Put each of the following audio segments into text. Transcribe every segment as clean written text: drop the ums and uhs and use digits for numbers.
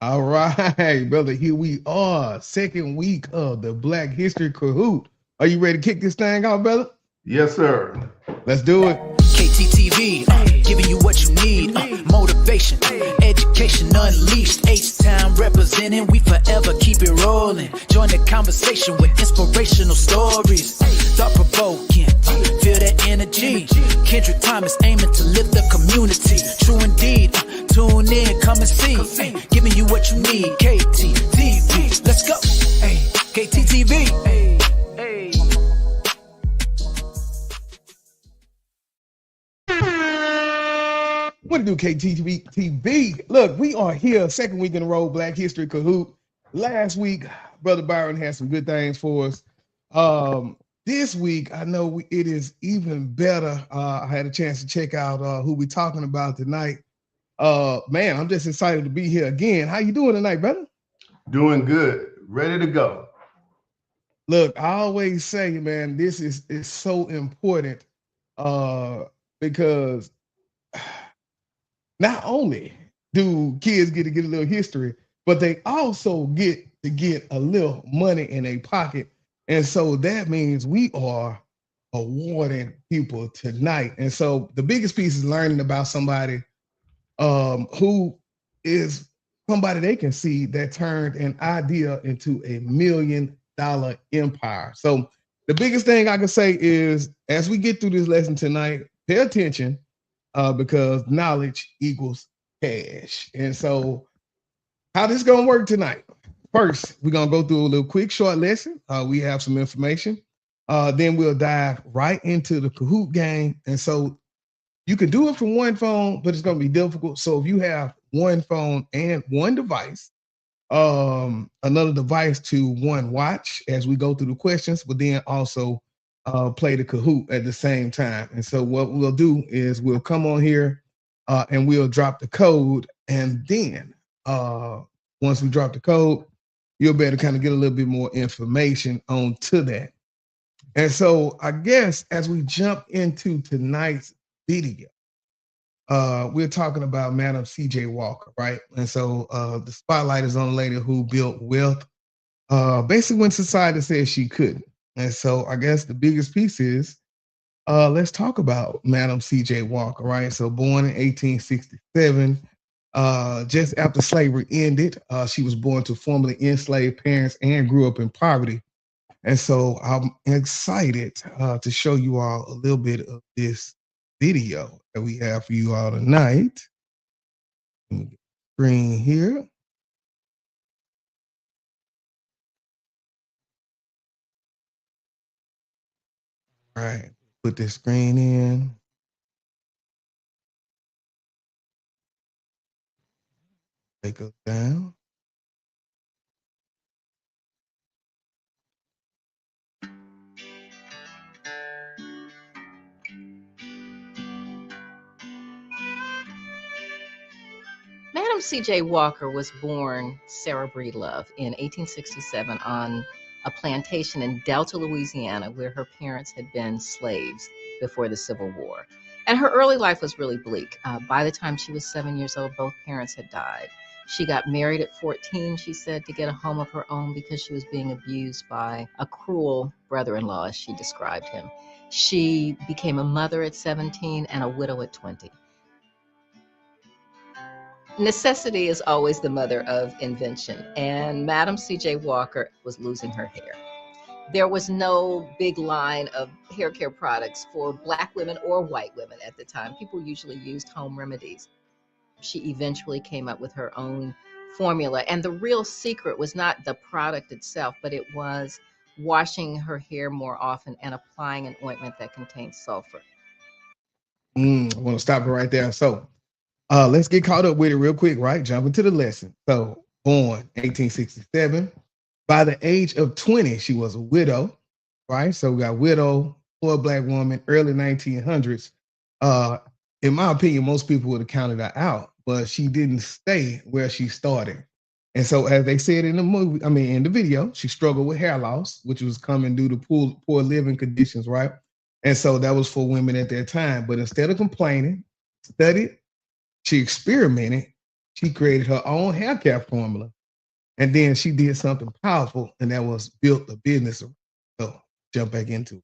All right, brother. Here we are, second week of the Black History Kahoot. Are you ready to kick this thing off, brother? Yes, sir. Let's do it. KTTV, giving you what you need. Motivation, education unleashed. H-Town representing, we forever keep it rolling. Join the conversation with inspirational stories. Thought provoking, feel that energy. Kendrick Thomas aiming to lift the community. True indeed, tune in, come and see. Giving you what you need. KTTV, let's go. Hey, KTTV. Hey. What to do, KTV? Look, we are here, second week in a row, Black History Kahoot. Last week, Brother Byron had some good things for us. This week, I know it is even better. I had a chance to check out who we're talking about tonight. Man, I'm just excited to be here again. How you doing tonight, brother? Doing good. Ready to go. Look, I always say, man, this is so important because not only do kids get to get a little history, but they also get to get a little money in their pocket. And so that means we are awarding people tonight. And so the biggest piece is learning about somebody who is somebody they can see that turned an idea into $1 million empire. So the biggest thing I can say is, as we get through this lesson tonight, pay attention because knowledge equals cash. And so how this gonna work tonight? First, we're gonna go through a little quick short lesson. We have some information. Then we'll dive right into the Kahoot game. And so you can do it from one phone, but it's gonna be difficult. So if you have one phone and one device, another device to one watch as we go through the questions, but then also play the Kahoot at the same time. And so what we'll do is we'll come on here and we'll drop the code. And then once we drop the code, you'll be able to kind of get a little bit more information onto that. And so I guess as we jump into tonight's video, we're talking about Madam C.J. Walker, right? And so the spotlight is on a lady who built wealth basically when society said she couldn't. And so I guess the biggest piece is, let's talk about Madam C.J. Walker, right? So born in 1867, just after slavery ended, she was born to formerly enslaved parents and grew up in poverty. And so I'm excited to show you all a little bit of this video that we have for you all tonight. Let me get the screen here. All right, put this screen in. Take us down. Madam C.J. Walker was born Sarah Breedlove in 1867 on a plantation in Delta, Louisiana, where her parents had been slaves before the Civil War. And her early life was really bleak. By the time she was 7 years old, both parents had died. She got married at 14, she said, to get a home of her own because she was being abused by a cruel brother-in-law, as she described him. She became a mother at 17 and a widow at 20. Necessity is always the mother of invention, and Madam C.J. Walker was losing her hair. There was no big line of hair care products for Black women or white women at the time. People usually used home remedies. She eventually came up with her own formula, and the real secret was not the product itself, but it was washing her hair more often and applying an ointment that contained sulfur. I want to stop it right there. So let's get caught up with it real quick, right? Jump into the lesson. So born 1867. By the age of 20, she was a widow, right? So we got widow, poor Black woman, early 1900s. In my opinion, most people would have counted her out, but she didn't stay where she started. And so as they said in the movie, in the video, she struggled with hair loss, which was coming due to poor living conditions, right? And so that was for women at that time. But instead of complaining, studied, she experimented, she created her own hair care formula. And then she did something powerful, and that was built a business. So jump back into it.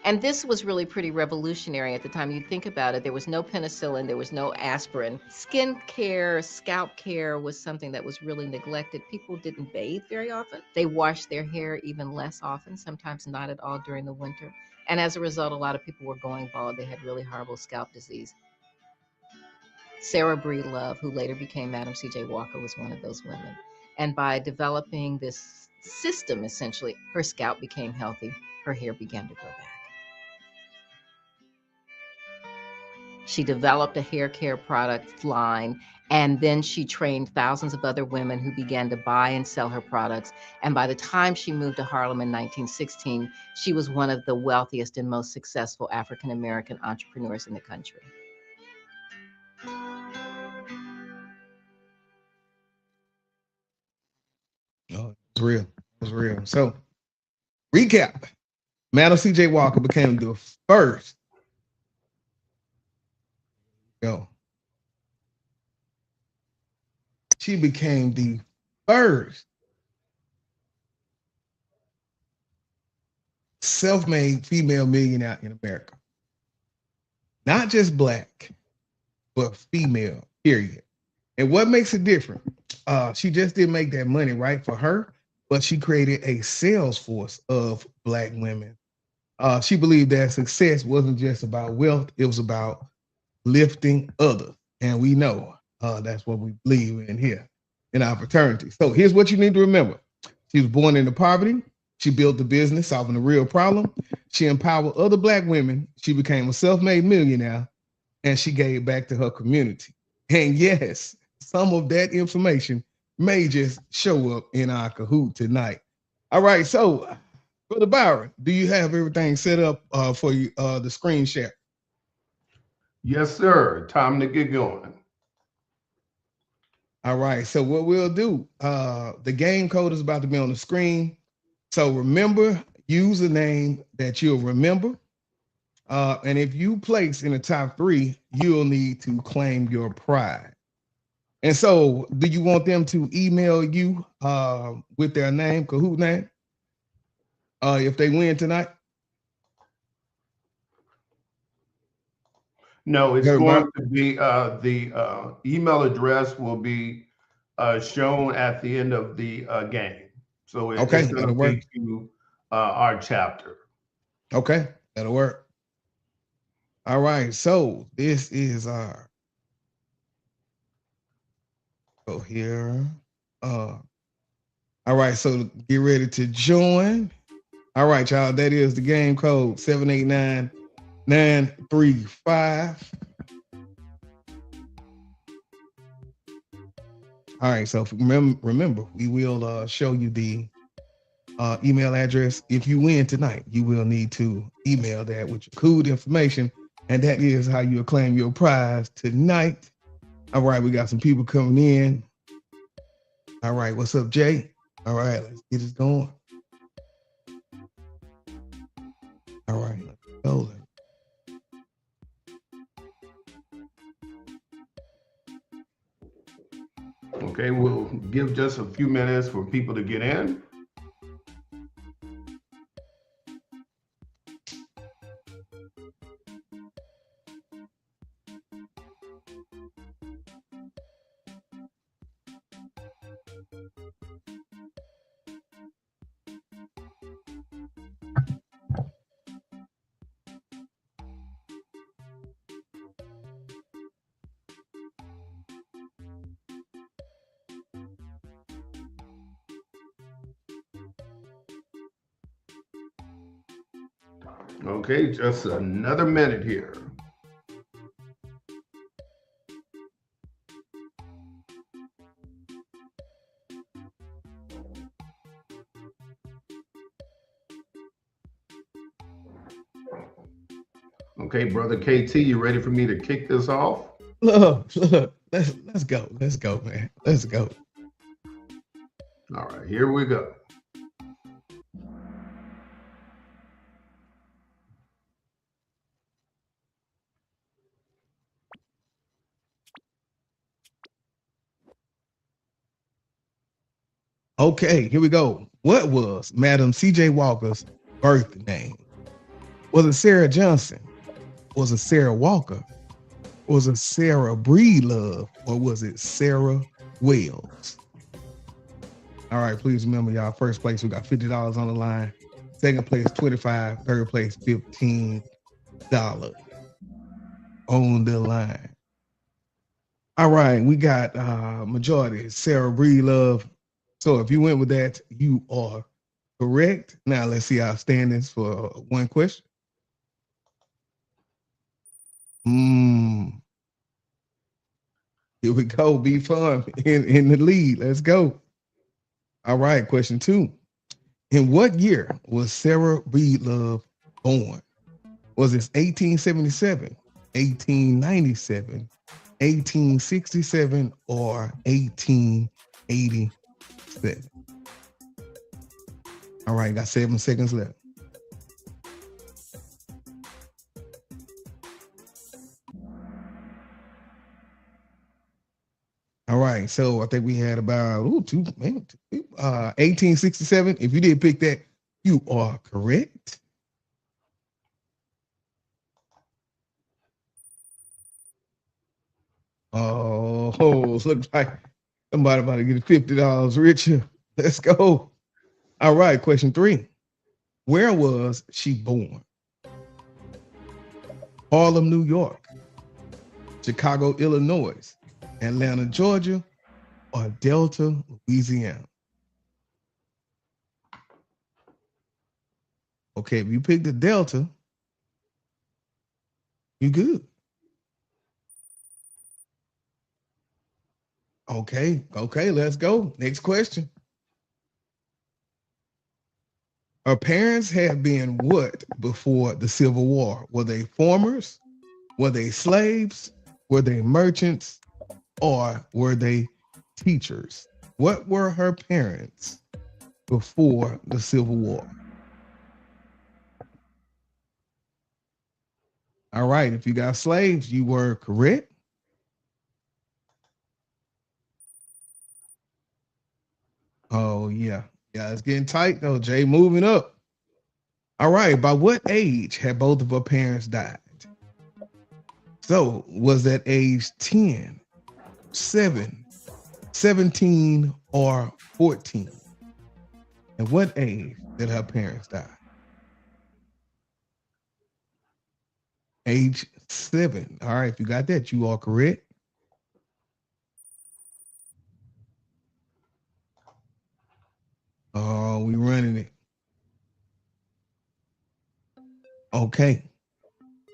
And this was really pretty revolutionary at the time. You think about it, there was no penicillin, there was no aspirin. Skin care, scalp care was something that was really neglected. People didn't bathe very often. They washed their hair even less often, sometimes not at all during the winter. And as a result, a lot of people were going bald. They had really horrible scalp disease. Sarah Breedlove, who later became Madam C.J. Walker, was one of those women. And by developing this system, essentially, her scalp became healthy. Her hair began to grow back. She developed a hair care product line, and then she trained thousands of other women who began to buy and sell her products. And by the time she moved to Harlem in 1916, she was one of the wealthiest and most successful African-American entrepreneurs in the country. Oh, it's real. It's real. So, recap. Madam C.J. Walker became the first. She became the first self-made female millionaire in America. Not just Black, but female, period. And what makes it different? She just didn't make that money right for her, but she created a sales force of Black women. She believed that success wasn't just about wealth, it was about lifting others. And we know that's what we believe in here in our fraternity. So here's what you need to remember. She was born into poverty. She built a business solving a real problem. She empowered other Black women. She became a self-made millionaire, and she gave back to her community. And yes, some of that information may just show up in our Kahoot tonight. All right, so Brother Byron, do you have everything set up for you, the screen share? Yes, sir. Time to get going. All right, so what we'll do, the game code is about to be on the screen. So remember, use a name that you'll remember. And if you place in the top 3, you'll need to claim your prize. And so, do you want them to email you with their name, Kahoot name, if they win tonight? No, it's going to be the email address will be shown at the end of the game. So it's going to be to our chapter. Okay, that'll work. All right, so this is our here. All right, so get ready to join. All right, y'all, that is the game code 789-935. All right, so remember, we will show you the email address. If you win tonight, you will need to email that with your Kahoot information, and that is how you'll claim your prize tonight. All right, we got some people coming in. All right, what's up, Jay? All right, let's get this going. All right, let's go. Okay, we'll give just a few minutes for people to get in. Okay, just another minute here. Okay, brother KT, you ready for me to kick this off? Look, let's go. Let's go, man. Let's go. All right, here we go. Okay, here we go. What was Madam C.J. Walker's birth name? Was it Sarah Johnson? Was it Sarah Walker? Was it Sarah Breedlove? Or was it Sarah Wells? All right, please remember, y'all, first place, we got $50 on the line. Second place, $25. Third place, $15 on the line. All right, we got majority, Sarah Breedlove. So if you went with that, you are correct. Now let's see our standings for one question. Here we go. Be fun in the lead. Let's go. All right, question 2. In what year was Sarah Breedlove born? Was it 1877, 1897, 1867, or 1887? All right, got 7 seconds left. All right, so I think we had about 1867. If you did pick that, you are correct. Oh, looks like somebody about to get $50 richer. Let's go. All right, question 3. Where was she born? Harlem, New York, Chicago, Illinois, Atlanta, Georgia, or Delta, Louisiana? Okay, if you pick the Delta, you good. Okay, let's go. Next question. Her parents had been what before the Civil War? Were they farmers? Were they slaves? Were they merchants? Or were they teachers? What were her parents before the Civil War? All right, if you got slaves, you were correct. Oh, yeah. Yeah, it's getting tight though, Jay. Moving up. All right, by what age had both of her parents died? So was that age 10, 7, 17, or 14? And what age did her parents die? Age 7. All right, if you got that, you are correct. Oh, we running it. Okay.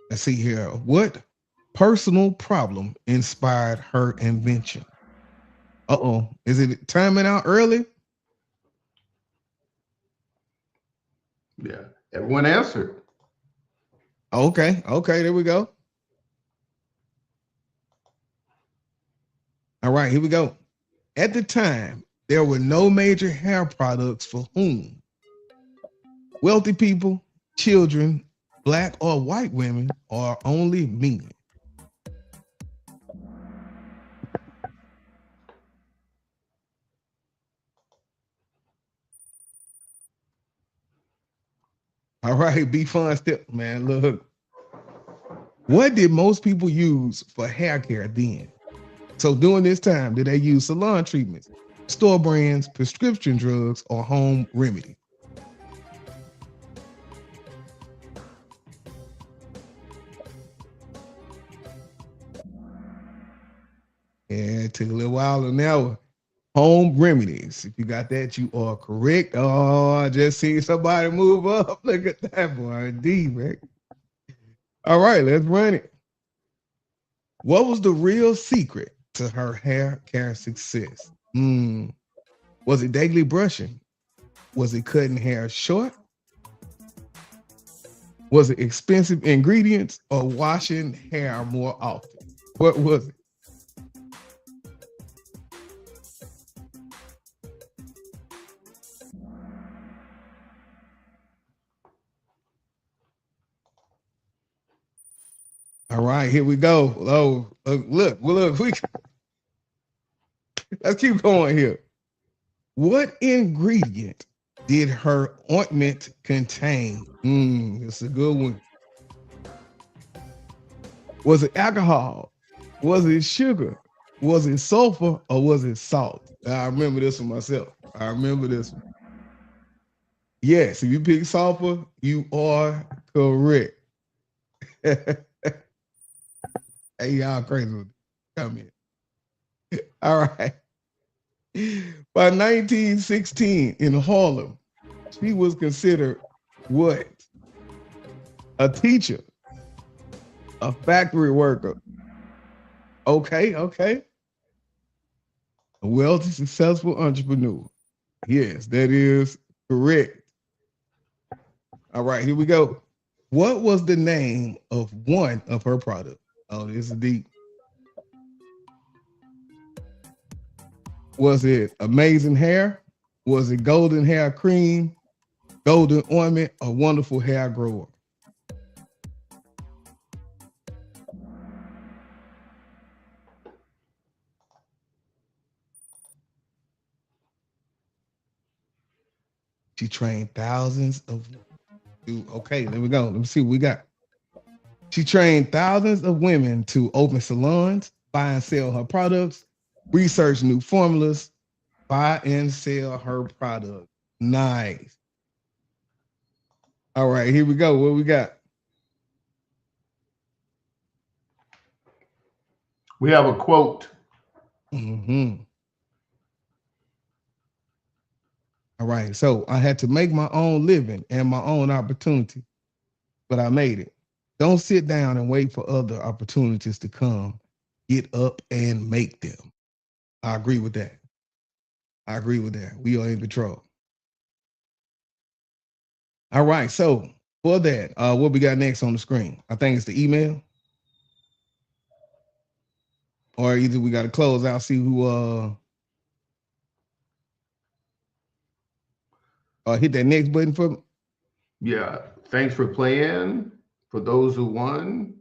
Let's see here. What personal problem inspired her invention? Uh-oh. Is it timing out early? Yeah. Everyone answered. Okay. There we go. All right, here we go. At the time, there were no major hair products for whom? Wealthy people, children, Black or white women, or only men? All right, be fun still, man. Look, what did most people use for hair care then? So during this time, did they use salon treatments, store brands, prescription drugs, or home remedy? Yeah, it took a little while on that one. Home remedies. If you got that, you are correct. Oh, I just seen somebody move up. Look at that boy. D, man. All right, let's run it. What was the real secret to her hair care success? Was it daily brushing? Was it cutting hair short? Was it expensive ingredients or washing hair more often? What was it? All right, here we go. Look, let's keep going here. What ingredient did her ointment contain? It's a good one. Was it alcohol? Was it sugar? Was it sulfur? Or was it salt? I remember this one myself. I remember this one. Yes, if you pick sulfur, you are correct. Hey, y'all crazy with it. Come in. All right. By 1916 in Harlem, she was considered what? A teacher, a factory worker. Okay. A wealthy, successful entrepreneur. Yes, that is correct. All right, here we go. What was the name of one of her products? Oh, this is deep. Was it amazing hair? Was it golden hair cream, golden ointment, or wonderful hair grower? She trained thousands of. Okay, there we go. Let me see what we got. She trained thousands of women to open salons, buy and sell her products, research new formulas, buy and sell her product. Nice. All right, here we go. What we got? We have a quote. All right, so I had to make my own living and my own opportunity, but I made it. Don't sit down and wait for other opportunities to come. Get up and make them. I agree with that. We are in control. All right, so for that, what we got next on the screen? I think it's the email. Or either we got to close out, see who hit that next button for me. Yeah, thanks for playing. For those who won,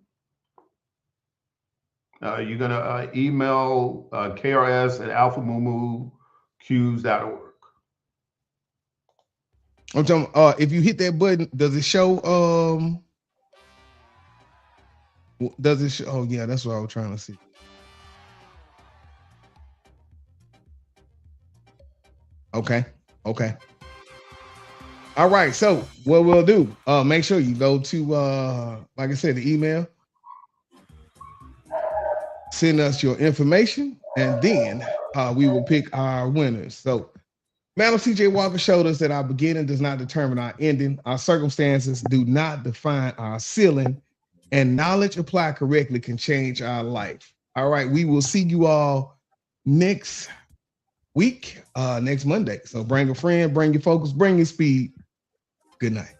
you're gonna email krs@alphamumuqs.org. I'm talking. If you hit that button, does it show? Does it show? Oh yeah, that's what I was trying to see. Okay. All right. So what we'll do? Make sure you go to like I said, the email. Send us your information, and then we will pick our winners. So, Madam CJ Walker showed us that our beginning does not determine our ending. Our circumstances do not define our ceiling, and knowledge applied correctly can change our life. All right, we will see you all next week, next Monday. So bring a friend, bring your focus, bring your speed. Good night.